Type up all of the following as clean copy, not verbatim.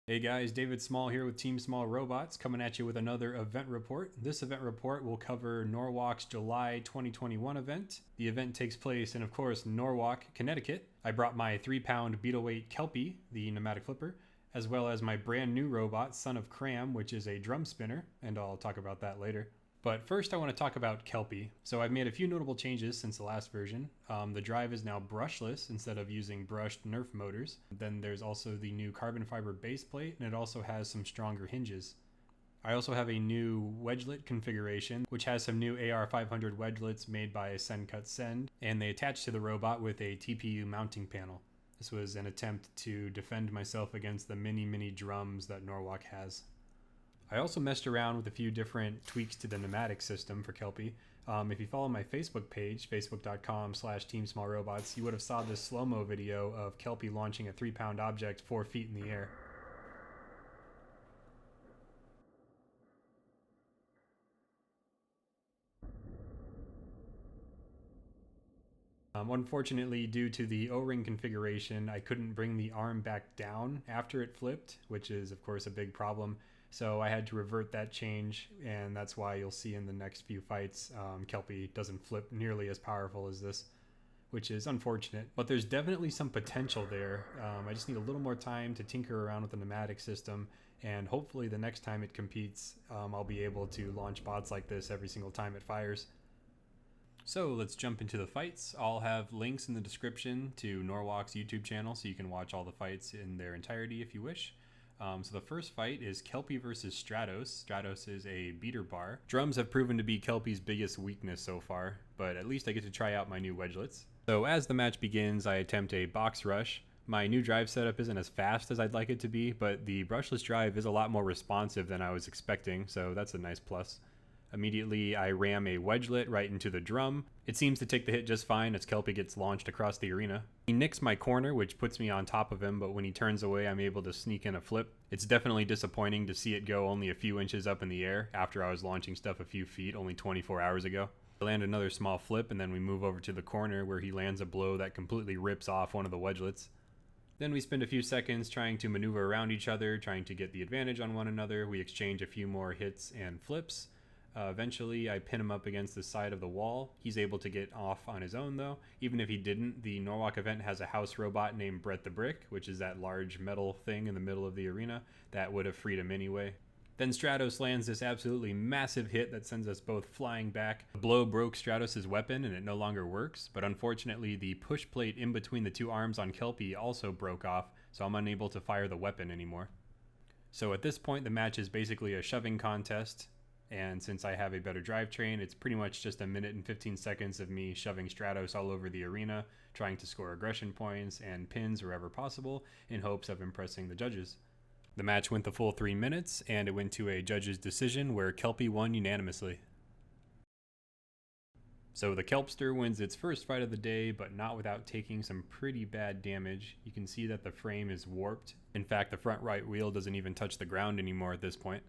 Hey guys, David Small here with Team Small Robots coming at you with another event report. This event report will cover Norwalk's July 2021 event. The event takes place in, of course, Norwalk, Connecticut. I brought my 3-pound Beetleweight Kelpie, the pneumatic flipper, as well as my brand new robot, Son of Cram, which is a drum spinner, and I'll talk about that later. But first I want to talk about Kelpie. So I've made a few notable changes since the last version. The drive is now brushless instead of using brushed Nerf motors. Then there's also the new carbon fiber base plate, and it also has some stronger hinges. I also have a new wedgelet configuration, which has some new AR500 wedgelets made by Send Cut Send, and they attach to the robot with a TPU mounting panel. This was an attempt to defend myself against the mini drums that Norwalk has. I also messed around with a few different tweaks to the pneumatic system for Kelpie. If you follow my Facebook page, facebook.com/TeamSmallRobots, you would have saw this slow-mo video of Kelpie launching a 3-pound object 4 feet in the air. Unfortunately, due to the O-ring configuration, I couldn't bring the arm back down after it flipped, which is of course a big problem. So I had to revert that change, and that's why you'll see in the next few fights, Kelpie doesn't flip nearly as powerful as this, which is unfortunate. But there's definitely some potential there. I just need a little more time to tinker around with the pneumatic system, and hopefully the next time it competes, I'll be able to launch bots like this every single time it fires. So let's jump into the fights. I'll have links in the description to Norwalk's YouTube channel so you can watch all the fights in their entirety if you wish. So the first fight is Kelpie versus Stratos. Stratos is a beater bar. Drums have proven to be Kelpie's biggest weakness so far, but at least I get to try out my new wedgelets. So as the match begins, I attempt a box rush. My new drive setup isn't as fast as I'd like it to be, but the brushless drive is a lot more responsive than I was expecting, so that's a nice plus. Immediately, I ram a wedgelet right into the drum. It seems to take the hit just fine as Kelpie gets launched across the arena. He nicks my corner, which puts me on top of him, but when he turns away, I'm able to sneak in a flip. It's definitely disappointing to see it go only a few inches up in the air after I was launching stuff a few feet only 24 hours ago. I land another small flip, and then we move over to the corner where he lands a blow that completely rips off one of the wedgelets. Then we spend a few seconds trying to maneuver around each other, trying to get the advantage on one another. We exchange a few more hits and flips. Eventually, I pin him up against the side of the wall. He's able to get off on his own, though. Even if he didn't, the Norwalk event has a house robot named Brett the Brick, which is that large metal thing in the middle of the arena that would have freed him anyway. Then Stratos lands this absolutely massive hit that sends us both flying back. The blow broke Stratos' weapon and it no longer works, but unfortunately the push plate in between the two arms on Kelpie also broke off, so I'm unable to fire the weapon anymore. So at this point, the match is basically a shoving contest. And since I have a better drivetrain, it's pretty much just 1 minute and 15 seconds of me shoving Stratos all over the arena, trying to score aggression points and pins wherever possible in hopes of impressing the judges. The match went the full 3 minutes, and it went to a judge's decision where Kelpie won unanimously. So the Kelpster wins its first fight of the day, but not without taking some pretty bad damage. You can see that the frame is warped. In fact, the front right wheel doesn't even touch the ground anymore at this point.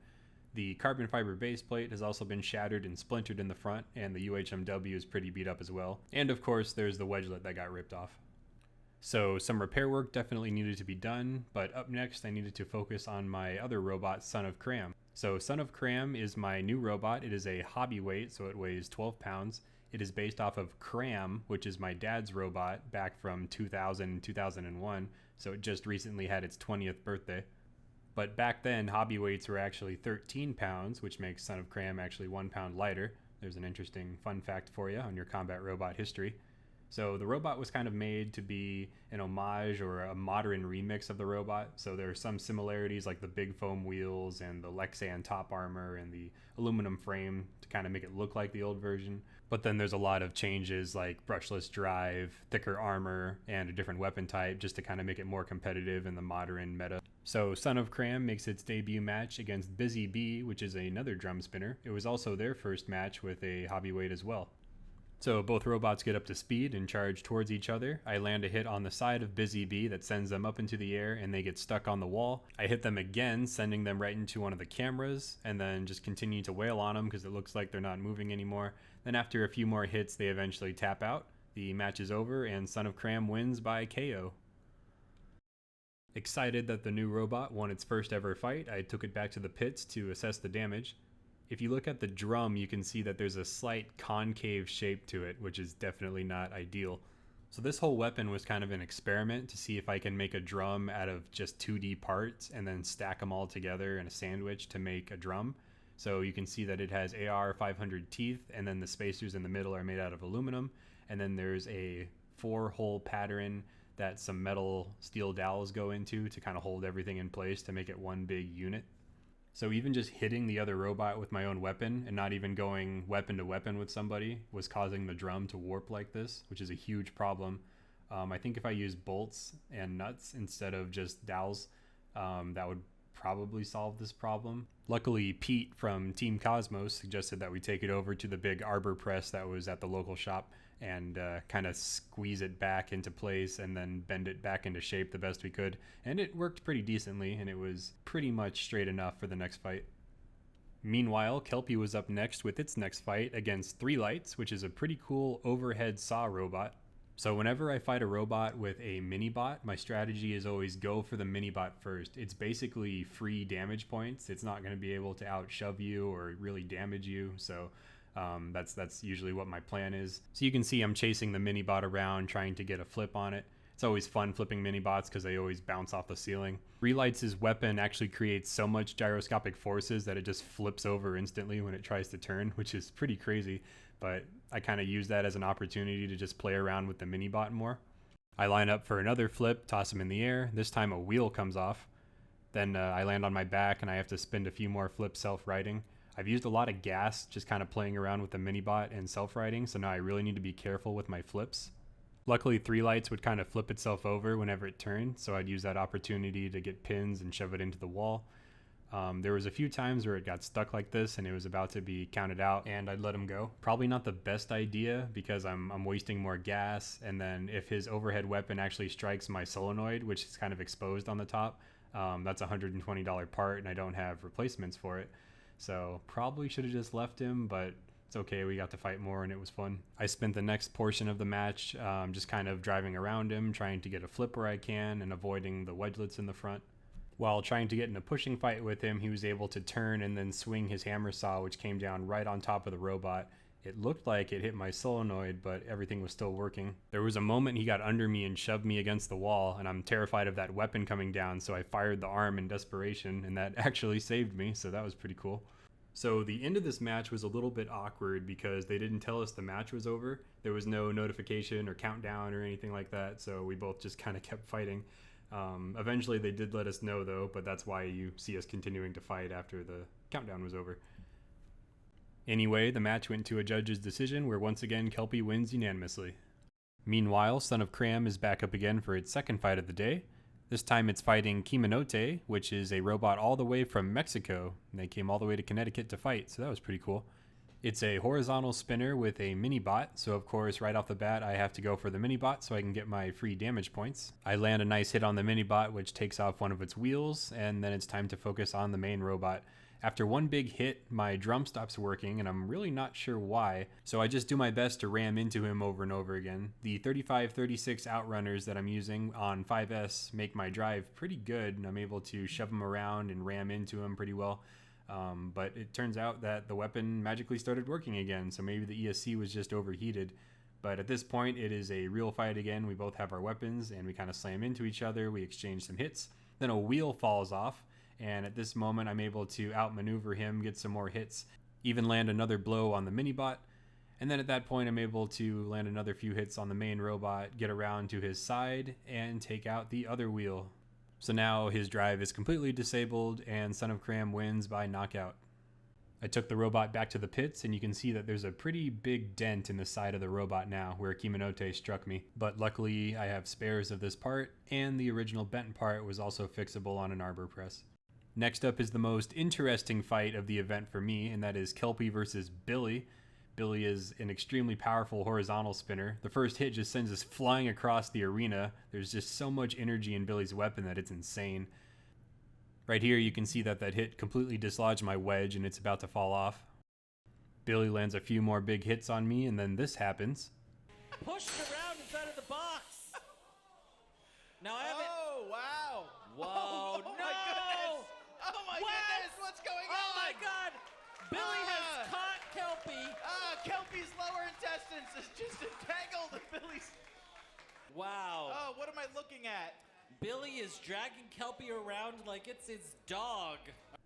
The carbon fiber base plate has also been shattered and splintered in the front, and the UHMW is pretty beat up as well. And of course, there's the wedgelet that got ripped off. So some repair work definitely needed to be done, but up next I needed to focus on my other robot, Son of Cram. So Son of Cram is my new robot. It is a hobby weight, so it weighs 12 pounds. It is based off of Cram, which is my dad's robot back from 2000 and 2001, so it just recently had its 20th birthday. But back then, hobby weights were actually 13 pounds, which makes Son of Cram actually 1 pound lighter. There's an interesting fun fact for you on your combat robot history. So the robot was kind of made to be an homage or a modern remix of the robot. So there are some similarities like the big foam wheels and the Lexan top armor and the aluminum frame to kind of make it look like the old version. But then there's a lot of changes like brushless drive, thicker armor, and a different weapon type just to kind of make it more competitive in the modern meta. So Son of Cram makes its debut match against Busy Bee, which is another drum spinner. It was also their first match with a hobby weight as well. So both robots get up to speed and charge towards each other. I land a hit on the side of Busy Bee that sends them up into the air and they get stuck on the wall. I hit them again, sending them right into one of the cameras, and then just continue to wail on them because it looks like they're not moving anymore. Then after a few more hits, they eventually tap out. The match is over and Son of Cram wins by KO. Excited that the new robot won its first ever fight, I took it back to the pits to assess the damage. If you look at the drum, you can see that there's a slight concave shape to it, which is definitely not ideal. So this whole weapon was kind of an experiment to see if I can make a drum out of just 2D parts and then stack them all together in a sandwich to make a drum. So you can see that it has AR 500 teeth, and then the spacers in the middle are made out of aluminum, and then there's a 4-hole pattern that some metal steel dowels go into to kind of hold everything in place to make it one big unit. So even just hitting the other robot with my own weapon and not even going weapon to weapon with somebody was causing the drum to warp like this, which is a huge problem. I think if I use bolts and nuts instead of just dowels, that would probably solve this problem. Luckily, Pete from Team Cosmos suggested that we take it over to the big arbor press that was at the local shop and kind of squeeze it back into place and then bend it back into shape the best we could. And it worked pretty decently, and it was pretty much straight enough for the next fight. Meanwhile, Kelpie was up next with its next fight against 3 Lights, which is a pretty cool overhead saw robot. So whenever I fight a robot with a mini-bot, my strategy is always go for the mini-bot first. It's basically free damage points. It's not going to be able to out-shove you or really damage you, so that's usually what my plan is. So you can see I'm chasing the mini-bot around, trying to get a flip on it. It's always fun flipping mini-bots because they always bounce off the ceiling. Relights' weapon actually creates so much gyroscopic forces that it just flips over instantly when it tries to turn, which is pretty crazy, but I kind of use that as an opportunity to just play around with the mini-bot more. I line up for another flip, toss him in the air. This time a wheel comes off. Then I land on my back and I have to spin a few more flips self-righting. I've used a lot of gas just kind of playing around with the mini-bot and self-righting, so now I really need to be careful with my flips. Luckily, 3 Lights would kind of flip itself over whenever it turned, so I'd use that opportunity to get pins and shove it into the wall. There was a few times where it got stuck like this and it was about to be counted out and I'd let him go. Probably not the best idea because I'm wasting more gas, and then if his overhead weapon actually strikes my solenoid, which is kind of exposed on the top, that's a $120 part and I don't have replacements for it. So probably should have just left him, but it's okay, we got to fight more and it was fun. I spent the next portion of the match just kind of driving around him, trying to get a flip where I can and avoiding the wedgelets in the front. While trying to get in a pushing fight with him, he was able to turn and then swing his hammer saw, which came down right on top of the robot. It looked like it hit my solenoid, but everything was still working. There was a moment he got under me and shoved me against the wall, and I'm terrified of that weapon coming down, so I fired the arm in desperation, and that actually saved me, so that was pretty cool. So the end of this match was a little bit awkward because they didn't tell us the match was over. There was no notification or countdown or anything like that, so we both just kind of kept fighting. Eventually they did let us know though, but that's why you see us continuing to fight after the countdown was over. Anyway, the match went to a judge's decision where once again Kelpie wins unanimously. Meanwhile, Son of Cram is back up again for its second fight of the day. This time it's fighting Kiminote, which is a robot all the way from Mexico. They came all the way to Connecticut to fight, so that was pretty cool. It's a horizontal spinner with a mini-bot, so of course right off the bat I have to go for the mini-bot so I can get my free damage points. I land a nice hit on the mini-bot, which takes off one of its wheels, and then it's time to focus on the main robot. After one big hit, my drum stops working, and I'm really not sure why, so I just do my best to ram into him over and over again. The 35-36 outrunners that I'm using on 5S make my drive pretty good, and I'm able to shove him around and ram into him pretty well. But it turns out that the weapon magically started working again, so maybe the ESC was just overheated. But at this point, it is a real fight again. We both have our weapons, and we kind of slam into each other. We exchange some hits. Then a wheel falls off, and at this moment, I'm able to outmaneuver him, get some more hits, even land another blow on the mini-bot. And then at that point, I'm able to land another few hits on the main robot, get around to his side, and take out the other wheel. So now his drive is completely disabled and Son of Cram wins by knockout. I took the robot back to the pits and you can see that there's a pretty big dent in the side of the robot now where Kiminote struck me. But luckily I have spares of this part, and the original bent part was also fixable on an arbor press. Next up is the most interesting fight of the event for me, and that is Kelpie versus Billy. Billy is an extremely powerful horizontal spinner. The first hit just sends us flying across the arena. There's just so much energy in Billy's weapon that it's insane. Right here you can see that hit completely dislodged my wedge and it's about to fall off. Billy lands a few more big hits on me, and then this happens. Pushed around inside of the box. Now I have Oh, wow. looking at? Billy is dragging Kelpie around like it's his dog.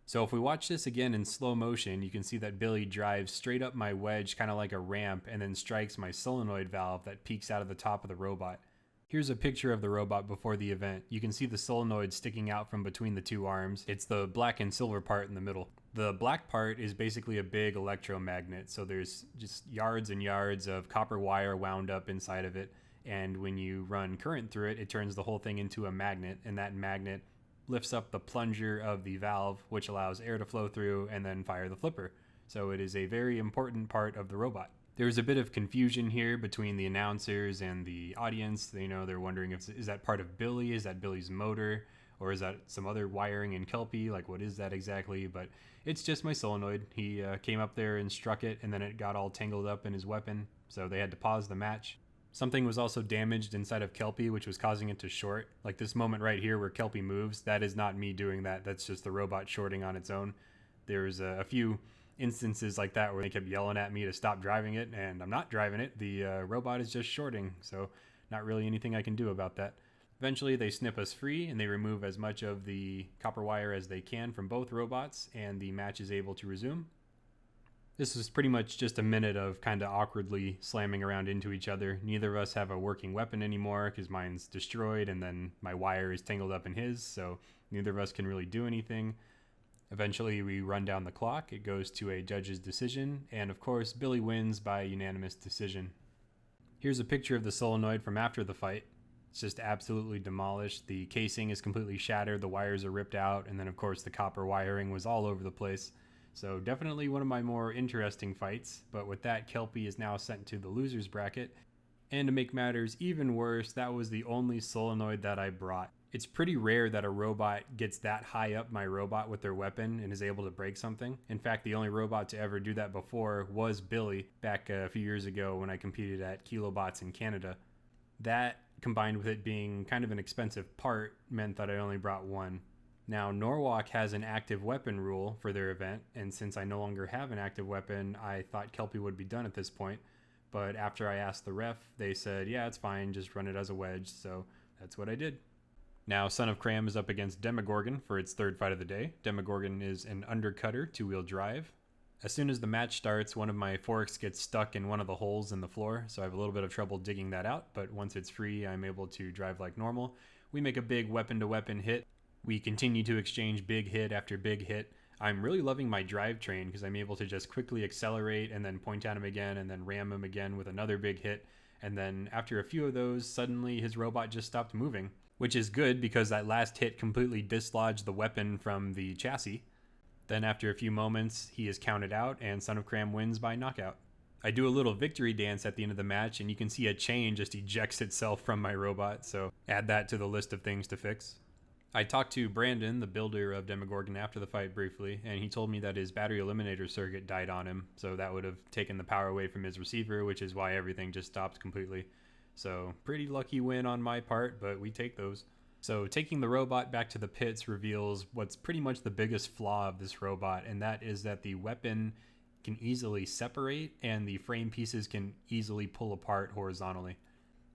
So if we watch this again in slow motion, you can see that Billy drives straight up my wedge, kind of like a ramp, and then strikes my solenoid valve that peeks out of the top of the robot. Here's a picture of the robot before the event. You can see the solenoid sticking out from between the two arms. It's the black and silver part in the middle. The black part is basically a big electromagnet, so there's just yards and yards of copper wire wound up inside of it, and when you run current through it, it turns the whole thing into a magnet, and that magnet lifts up the plunger of the valve, which allows air to flow through and then fire the flipper. So it is a very important part of the robot. There's a bit of confusion here between the announcers and the audience. They're wondering is that part of Billy? Is that Billy's motor? Or is that some other wiring in Kelpie? Like, what is that exactly? But it's just my solenoid. He came up there and struck it, and then it got all tangled up in his weapon. So they had to pause the match. Something was also damaged inside of Kelpie, which was causing it to short. Like this moment right here where Kelpie moves, that is not me doing that. That's just the robot shorting on its own. There's a few instances like that where they kept yelling at me to stop driving it, and I'm not driving it. The robot is just shorting, so not really anything I can do about that. Eventually they snip us free and they remove as much of the copper wire as they can from both robots, and the match is able to resume. This was pretty much just a minute of kind of awkwardly slamming around into each other. Neither of us have a working weapon anymore because mine's destroyed, and then my wire is tangled up in his, so neither of us can really do anything. Eventually we run down the clock. It goes to a judge's decision, and of course Billy wins by unanimous decision. Here's a picture of the solenoid from after the fight. It's just absolutely demolished. The casing is completely shattered, the wires are ripped out, and then of course the copper wiring was all over the place. So definitely one of my more interesting fights, but with that, Kelpie is now sent to the loser's bracket. And to make matters even worse, that was the only solenoid that I brought. It's pretty rare that a robot gets that high up my robot with their weapon and is able to break something. In fact, the only robot to ever do that before was Billy back a few years ago when I competed at Kilobots in Canada. That, combined with it being kind of an expensive part, meant that I only brought one. Now, Norwalk has an active weapon rule for their event, and since I no longer have an active weapon, I thought Kelpie would be done at this point. But after I asked the ref, they said, yeah, it's fine, just run it as a wedge, so that's what I did. Now, Son of Cram is up against Demogorgon for its third fight of the day. Demogorgon is an undercutter, two-wheel drive. As soon as the match starts, one of my forks gets stuck in one of the holes in the floor, so I have a little bit of trouble digging that out, but once it's free, I'm able to drive like normal. We make a big weapon-to-weapon hit. We continue to exchange big hit after big hit. I'm really loving my drivetrain because I'm able to just quickly accelerate and then point at him again and then ram him again with another big hit. And then after a few of those, suddenly his robot just stopped moving, which is good because that last hit completely dislodged the weapon from the chassis. Then after a few moments, he is counted out and Son of Cram wins by knockout. I do a little victory dance at the end of the match, and you can see a chain just ejects itself from my robot, so add that to the list of things to fix. I talked to Brandon, the builder of Demogorgon, after the fight briefly, and he told me that his battery eliminator circuit died on him, so that would have taken the power away from his receiver, which is why everything just stopped completely. So pretty lucky win on my part, but we take those. So taking the robot back to the pits reveals what's pretty much the biggest flaw of this robot, and that is that the weapon can easily separate and the frame pieces can easily pull apart horizontally.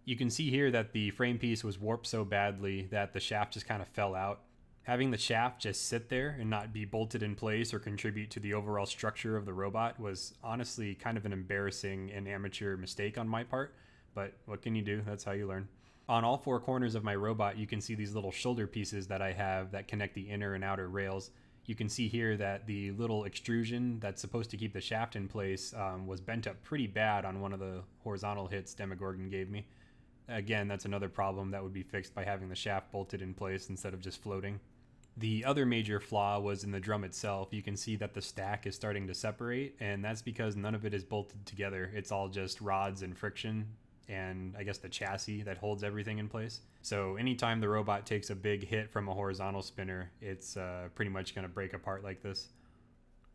You can see here that the frame piece was warped so badly that the shaft just kind of fell out. Having the shaft just sit there and not be bolted in place or contribute to the overall structure of the robot was honestly kind of an embarrassing and amateur mistake on my part, but what can you do? That's how you learn. On all four corners of my robot, you can see these little shoulder pieces that I have that connect the inner and outer rails. You can see here that the little extrusion that's supposed to keep the shaft in place was bent up pretty bad on one of the horizontal hits Demogorgon gave me. Again, that's another problem that would be fixed by having the shaft bolted in place instead of just floating. The other major flaw was in the drum itself. You can see that the stack is starting to separate, and that's because none of it is bolted together. It's all just rods and friction, and I guess the chassis that holds everything in place. So anytime the robot takes a big hit from a horizontal spinner, it's pretty much going to break apart like this.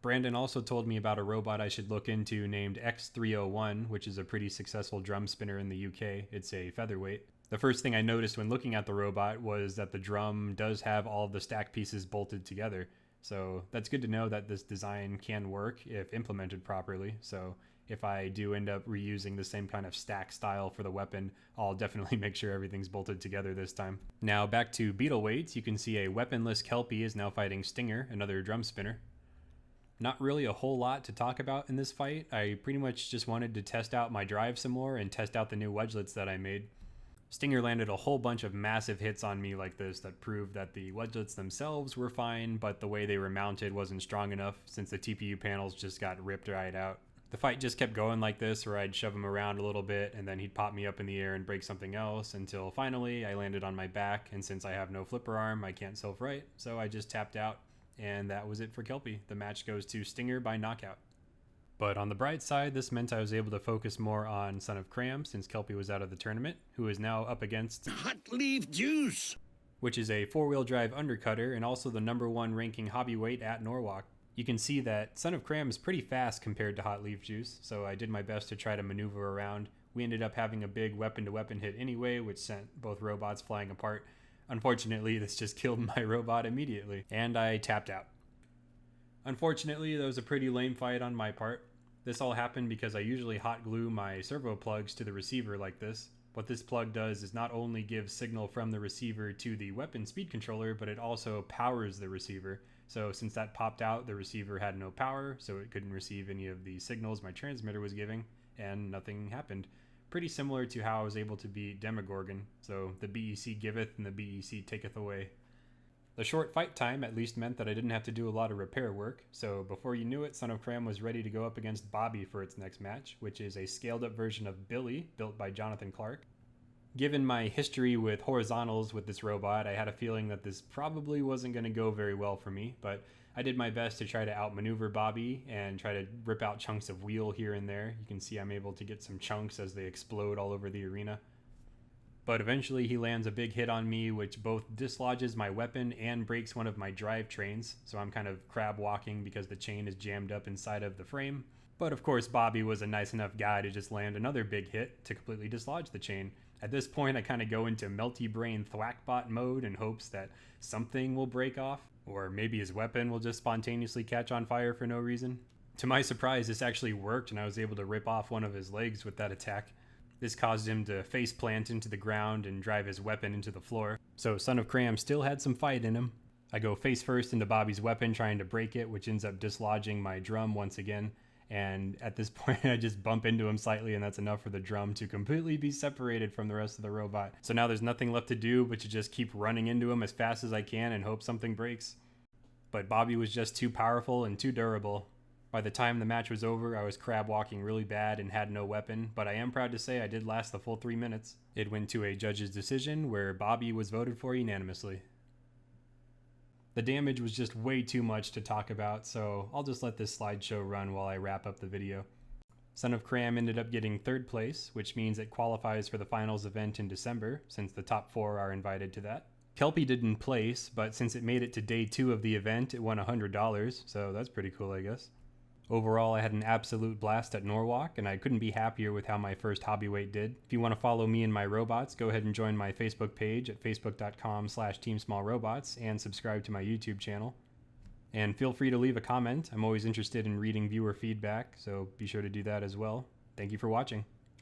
Brandon also told me about a robot I should look into named X301, which is a pretty successful drum spinner in the UK. It's a featherweight. The first thing I noticed when looking at the robot was that the drum does have all of the stack pieces bolted together. So that's good to know that this design can work if implemented properly. So if I do end up reusing the same kind of stack style for the weapon, I'll definitely make sure everything's bolted together this time. Now back to beetle weights, you can see a weaponless Kelpie is now fighting Stinger, another drum spinner. Not really a whole lot to talk about in this fight. I pretty much just wanted to test out my drive some more and test out the new wedgelets that I made. Stinger landed a whole bunch of massive hits on me like this that proved that the wedgelets themselves were fine, but the way they were mounted wasn't strong enough since the TPU panels just got ripped right out. The fight just kept going like this, where I'd shove him around a little bit and then he'd pop me up in the air and break something else until finally I landed on my back, and since I have no flipper arm, I can't self-right, so I just tapped out, and that was it for Kelpie. The match goes to Stinger by knockout. But on the bright side, this meant I was able to focus more on Son of Cram since Kelpie was out of the tournament, who is now up against Hot Leaf Juice, which is a four-wheel drive undercutter and also the #1 ranking hobby weight at Norwalk. You can see that Son of Cram is pretty fast compared to Hot Leaf Juice, so I did my best to try to maneuver around. We ended up having a big weapon-to-weapon hit anyway, which sent both robots flying apart. Unfortunately, this just killed my robot immediately, and I tapped out. Unfortunately, that was a pretty lame fight on my part. This all happened because I usually hot glue my servo plugs to the receiver like this. What this plug does is not only give signal from the receiver to the weapon speed controller, but it also powers the receiver. So since that popped out, the receiver had no power, so it couldn't receive any of the signals my transmitter was giving, and nothing happened. Pretty similar to how I was able to beat Demogorgon, so the BEC giveth and the BEC taketh away. The short fight time at least meant that I didn't have to do a lot of repair work, so before you knew it, Son of Cram was ready to go up against Bobby for its next match, which is a scaled up version of Billy, built by Jonathan Clark. Given my history with horizontals with this robot, I had a feeling that this probably wasn't going to go very well for me, but I did my best to try to outmaneuver Bobby and try to rip out chunks of wheel here and there. You can see I'm able to get some chunks as they explode all over the arena. But eventually he lands a big hit on me, which both dislodges my weapon and breaks one of my drive trains, so I'm kind of crab walking because the chain is jammed up inside of the frame. But of course Bobby was a nice enough guy to just land another big hit to completely dislodge the chain. At this point I kind of go into melty brain thwackbot mode in hopes that something will break off, or maybe his weapon will just spontaneously catch on fire for no reason. To my surprise, this actually worked and I was able to rip off one of his legs with that attack. This caused him to face plant into the ground and drive his weapon into the floor. So Son of Cram still had some fight in him. I go face first into Bobby's weapon trying to break it, which ends up dislodging my drum once again. And at this point I just bump into him slightly, and that's enough for the drum to completely be separated from the rest of the robot. So now there's nothing left to do but to just keep running into him as fast as I can and hope something breaks. But Bobby was just too powerful and too durable. By the time the match was over, I was crab walking really bad and had no weapon, but I am proud to say I did last the full 3 minutes. It went to a judge's decision where Bobby was voted for unanimously. The damage was just way too much to talk about, so I'll just let this slideshow run while I wrap up the video. Son of Cram ended up getting 3rd place, which means it qualifies for the finals event in December, since the top 4 are invited to that. Kelpie didn't place, but since it made it to day 2 of the event, it won $100, so that's pretty cool, I guess. Overall, I had an absolute blast at Norwalk, and I couldn't be happier with how my first hobby weight did. If you want to follow me and my robots, go ahead and join my Facebook page at facebook.com/teamsmallrobots and subscribe to my YouTube channel. And feel free to leave a comment. I'm always interested in reading viewer feedback, so be sure to do that as well. Thank you for watching.